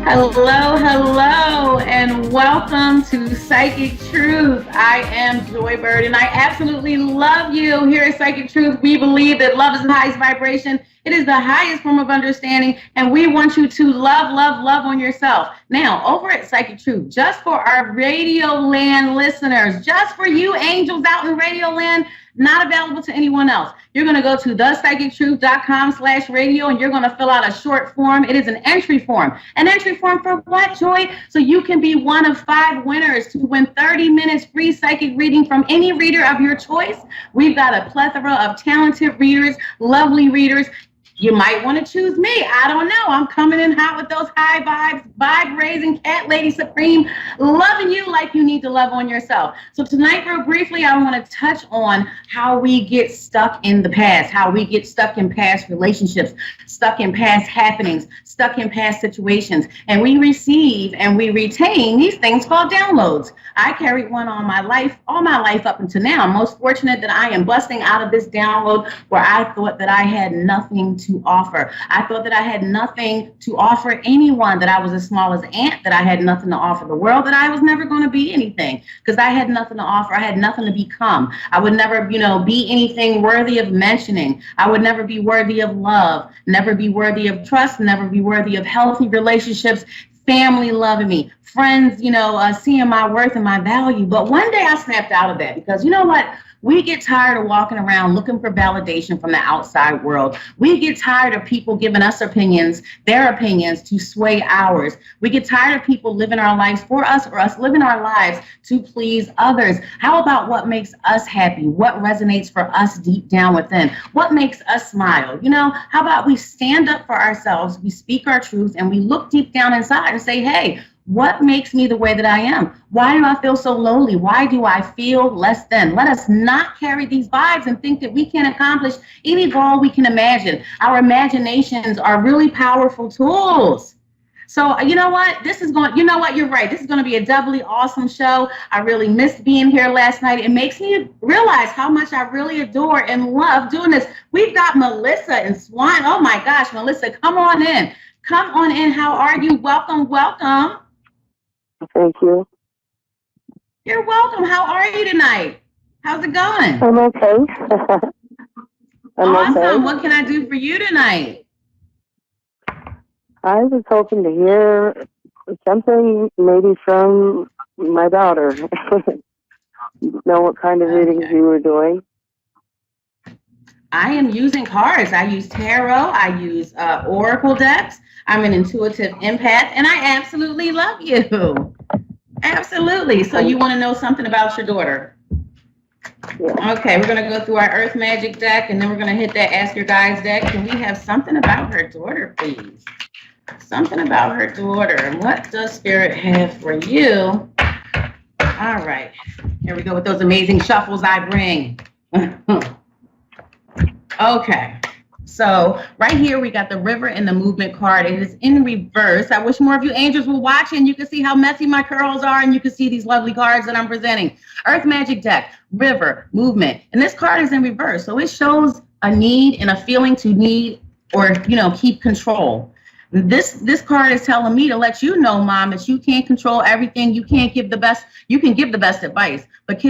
Hello, and welcome to Psychic Truth. I am Joi Byrd, and I absolutely love you. Here at Psychic Truth, we believe that love is the highest vibration. It is the highest form of understanding, and we want you to love on yourself. Now, over at Psychic Truth, just for our Radio Land listeners, just for you angels out in Radio Land, not available to anyone else. You're going to go to thepsychictruth.com/radio and you're going to fill out a short form. It is an entry form. An entry form for what, Joy? So you can be one of 5 winners to win 30 minutes free psychic reading from any reader of your choice. We've got a plethora of talented readers, lovely readers. You might want to choose me. I don't know. I'm coming in hot with those high vibes, vibe-raising cat lady supreme, loving you like you need to love on yourself. So tonight, real briefly, I want to touch on how we get stuck in the past, how we get stuck in past relationships, stuck in past happenings, stuck in past situations. And we receive and we retain these things called downloads. I carried one all my life up until now. I'm most fortunate that I am busting out of this download where I thought that I had nothing to offer. I thought that I had nothing to offer anyone, that I was as small as ant, that I had nothing to offer the world, that I was never going to be anything because I had nothing to offer. I had nothing to become. I would never, be anything worthy of mentioning. I would never be worthy of love, never be worthy of trust, never be worthy of healthy relationships, family loving me, friends, seeing my worth and my value. But one day I snapped out of that because you know what? We get tired of walking around looking for validation from the outside world. We get tired of people giving us opinions, their opinions to sway ours. We get tired of people living our lives for us or us living our lives to please others. How about what makes us happy? What resonates for us deep down within? What makes us smile? How about we stand up for ourselves, we speak our truths, and we look deep down inside and say, hey, what makes me the way that I am? Why do I feel so lowly? Why do I feel less than? Let us not carry these vibes and think that we can accomplish any goal we can imagine. Our imaginations are really powerful tools. So you know what? You're right. This is going to be a doubly awesome show. I really missed being here last night. It makes me realize how much I really adore and love doing this. We've got Melissa and Swan. Oh my gosh, Melissa, come on in. Come on in. How are you? Welcome. Thank you. You're welcome. How are you tonight? How's it going? I'm okay. Awesome. Okay. What can I do for you tonight? I was hoping to hear something maybe from my daughter. Know what kind of readings you were doing? I am using cards. I use tarot. I use oracle decks. I'm an intuitive empath, and I absolutely love you. Absolutely. So you want to know something about your daughter? Yeah. Okay, we're going to go through our Earth Magic deck, and then we're going to hit that Ask Your Guides deck. Can we have something about her daughter, please? Something about her daughter. What does Spirit have for you? All right. Here we go with those amazing shuffles I bring. Okay. So right here, we got the River and the Movement card. It is in reverse. I wish more of you angels were watching. You can see how messy my curls are, and you can see these lovely cards that I'm presenting. Earth Magic deck, River, Movement. And this card is in reverse. So it shows a need and a feeling to need or, keep control. This card is telling me to let you know, Mom, that you can't control everything. You can't give the best. You can give the best advice, but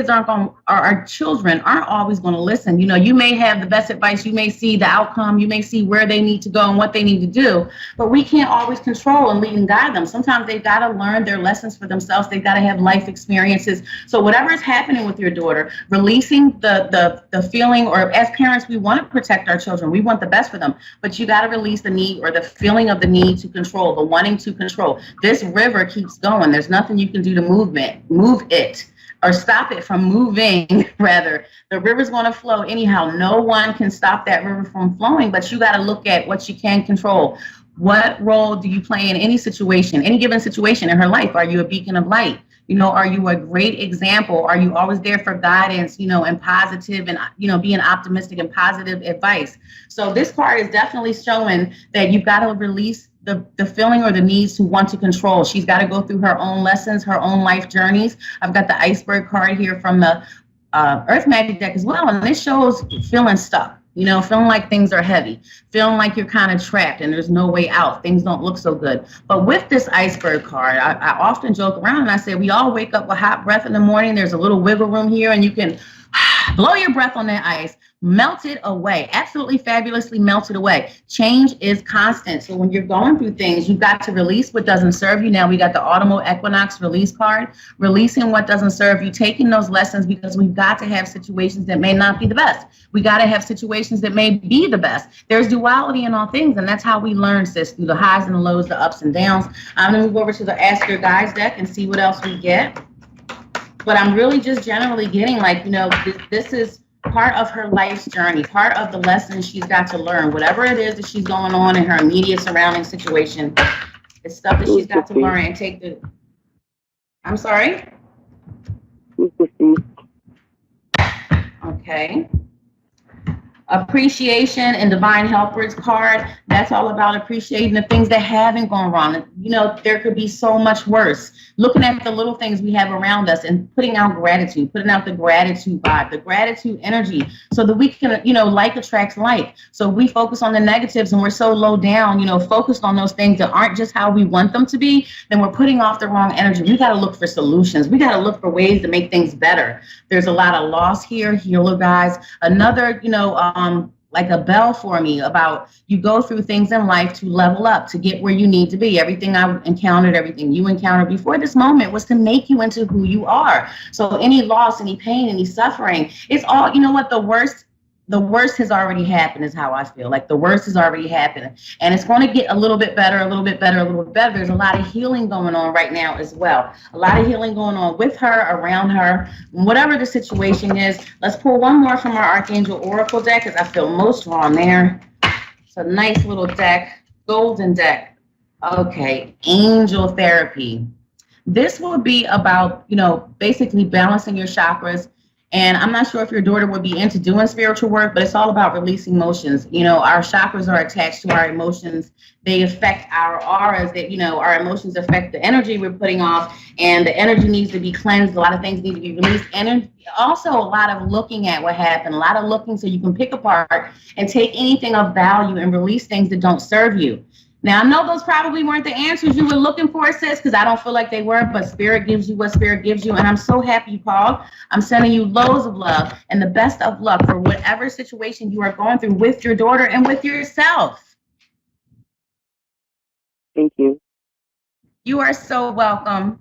our children aren't always going to listen. You may have the best advice. You may see the outcome. You may see where they need to go and what they need to do, but we can't always control and lead and guide them. Sometimes they've got to learn their lessons for themselves. They've got to have life experiences. So whatever is happening with your daughter, releasing the feeling, or as parents, we want to protect our children. We want the best for them, but you got to release the need or the feeling of the need to control, the wanting to control. This river keeps going. There's nothing you can do to move it or stop it from moving. Rather, the river's going to flow anyhow. No one can stop that river from flowing, but you got to look at what you can control. What role do you play in any situation, any given situation in her life? Are you a beacon of light? Are you a great example? Are you always there for guidance, and positive and, being optimistic and positive advice? So this card is definitely showing that you've got to release the feeling or the needs to want to control. She's got to go through her own lessons, her own life journeys. I've got the Iceberg card here from the Earth Magic deck as well, and this shows feeling stuck. Feeling like things are heavy, feeling like you're kind of trapped and there's no way out. Things don't look so good. But with this iceberg card, I often joke around and I say, we all wake up with hot breath in the morning. There's a little wiggle room here and you can blow your breath on that ice, melt it away, absolutely fabulously melt it away. Change is constant. So when you're going through things, you've got to release what doesn't serve you. Now we got the autumnal equinox release card, releasing what doesn't serve you, taking those lessons, because we've got to have situations that may not be the best. We got to have situations that may be the best. There's duality in all things, and that's how we learn, sis, through the highs and the lows, the ups and downs. I'm going to move over to the Ask Your Guides deck and see what else we get. But I'm really just generally getting like, this is part of her life's journey, part of the lessons she's got to learn. Whatever it is that she's going on in her immediate surrounding situation, it's stuff that she's got to learn and take the... I'm sorry? Okay. Appreciation and divine helpers card. That's all about appreciating the things that haven't gone wrong. There could be so much worse. Looking at the little things we have around us and putting out gratitude, putting out the gratitude vibe, the gratitude energy, so that we can, like attracts like. So we focus on the negatives and we're so low down, focused on those things that aren't just how we want them to be, then we're putting off the wrong energy. We got to look for solutions. We got to look for ways to make things better. There's a lot of loss here, healer guys. Another, like a bell for me about you go through things in life to level up, to get where you need to be. Everything I encountered, everything you encountered before this moment was to make you into who you are. So any loss, any pain, any suffering, it's all, the worst has already happened is how I feel. Like the worst has already happened. And it's going to get a little bit better, a little bit better, a little bit better. There's a lot of healing going on right now as well. A lot of healing going on with her, around her, whatever the situation is. Let's pull one more from our Archangel Oracle deck because I feel most drawn there. It's a nice little deck, golden deck. Okay, Angel Therapy. This will be about, basically balancing your chakras. And I'm not sure if your daughter would be into doing spiritual work, but it's all about releasing emotions. Our chakras are attached to our emotions. They affect our auras, that, our emotions affect the energy we're putting off, and the energy needs to be cleansed. A lot of things need to be released. And also a lot of looking at what happened, a lot of looking so you can pick apart and take anything of value and release things that don't serve you. Now, I know those probably weren't the answers you were looking for, sis, because I don't feel like they were, but Spirit gives you what Spirit gives you, and I'm so happy you called. I'm sending you loads of love and the best of luck for whatever situation you are going through with your daughter and with yourself. Thank you. You are so welcome.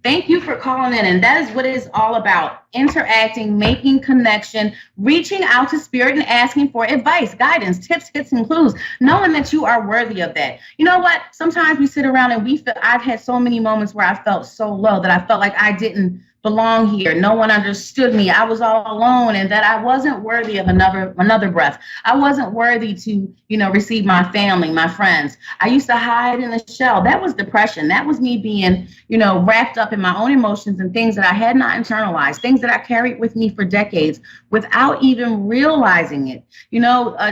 Thank you for calling in, and that is what it is all about. Interacting, making connection, reaching out to Spirit and asking for advice, guidance, tips, hits, and clues, knowing that you are worthy of that. You know what? Sometimes we sit around and I've had so many moments where I felt so low that I felt like I didn't belong here. No one understood me. I was all alone, and that I wasn't worthy of another breath. I wasn't worthy to, receive my family, my friends. I used to hide in the shell. That was depression. That was me being, wrapped up in my own emotions and things that I had not internalized, things that I carried with me for decades without even realizing it.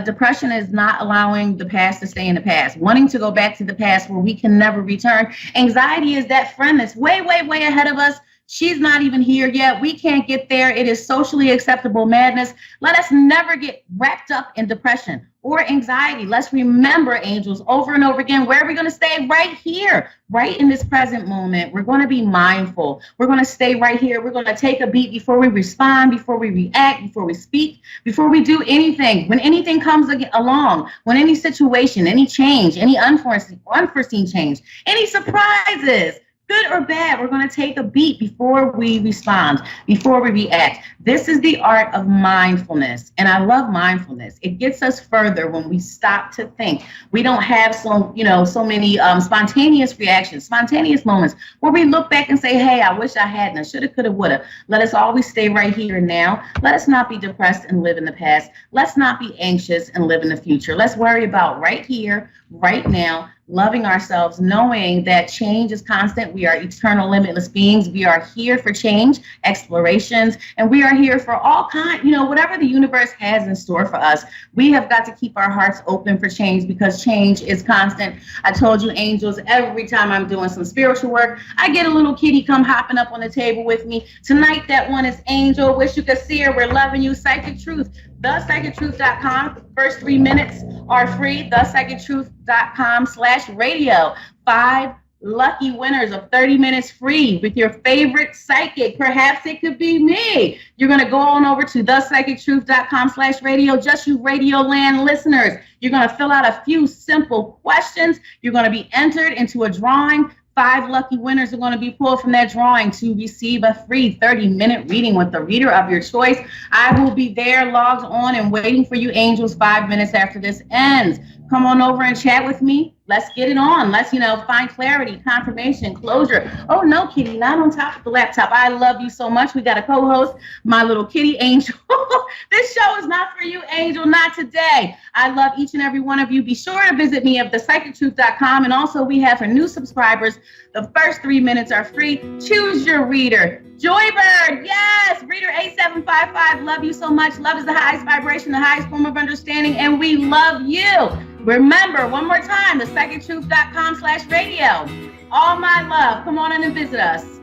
Depression is not allowing the past to stay in the past, wanting to go back to the past where we can never return. Anxiety is that friend that's way, way, way ahead of us. She's not even here yet. We can't get there. It is socially acceptable madness. Let us never get wrapped up in depression or anxiety. Let's remember, angels, over and over again, where are we going to stay? Right here, right in this present moment. We're going to be mindful. We're going to stay right here. We're going to take a beat before we respond, before we react, before we speak, before we do anything. When anything comes along, when any situation, any change, any unforeseen change, any surprises, good or bad, we're going to take a beat before we respond, before we react. This is the art of mindfulness, and I love mindfulness. It gets us further when we stop to think. We don't have so many spontaneous reactions, spontaneous moments where we look back and say, hey, I wish I hadn't, I shoulda, coulda, woulda. Let us always stay right here and now. Let us not be depressed and live in the past. Let's not be anxious and live in the future. Let's worry about right here, right now, loving ourselves, knowing that change is constant. We are eternal, limitless beings. We are here for change, explorations, and we are here for all whatever the universe has in store for us. We have got to keep our hearts open for change because change is constant. I told you, angels, every time I'm doing some spiritual work, I get a little kitty come hopping up on the table with me. Tonight, that one is Angel. Wish you could see her. We're loving you. Psychic Truth. thepsychictruth.com. First 3 minutes are free. thepsychictruth.com/radio. 5 lucky winners of 30 minutes free with your favorite psychic. Perhaps it could be me. You're going to go on over to thepsychictruth.com/radio. Just you Radioland listeners. You're going to fill out a few simple questions. You're going to be entered into a drawing. 5 lucky winners are going to be pulled from that drawing to receive a free 30-minute reading with the reader of your choice. I will be there, logged on, and waiting for you, angels, 5 minutes after this ends. Come on over and chat with me. Let's get it on. Let's, find clarity, confirmation, closure. Oh, no, Kitty, not on top of the laptop. I love you so much. We got a co-host, my little kitty, Angel. This show is not for you, Angel, not today. I love each and every one of you. Be sure to visit me at thepsychictruth.com. And also, we have for new subscribers, the first 3 minutes are free. Choose your reader. Joi Byrd, yes, reader 8755. Love you so much. Love is the highest vibration, the highest form of understanding, and we love you. Remember, one more time, thepsychictruth.com/radio. All my love. Come on in and visit us.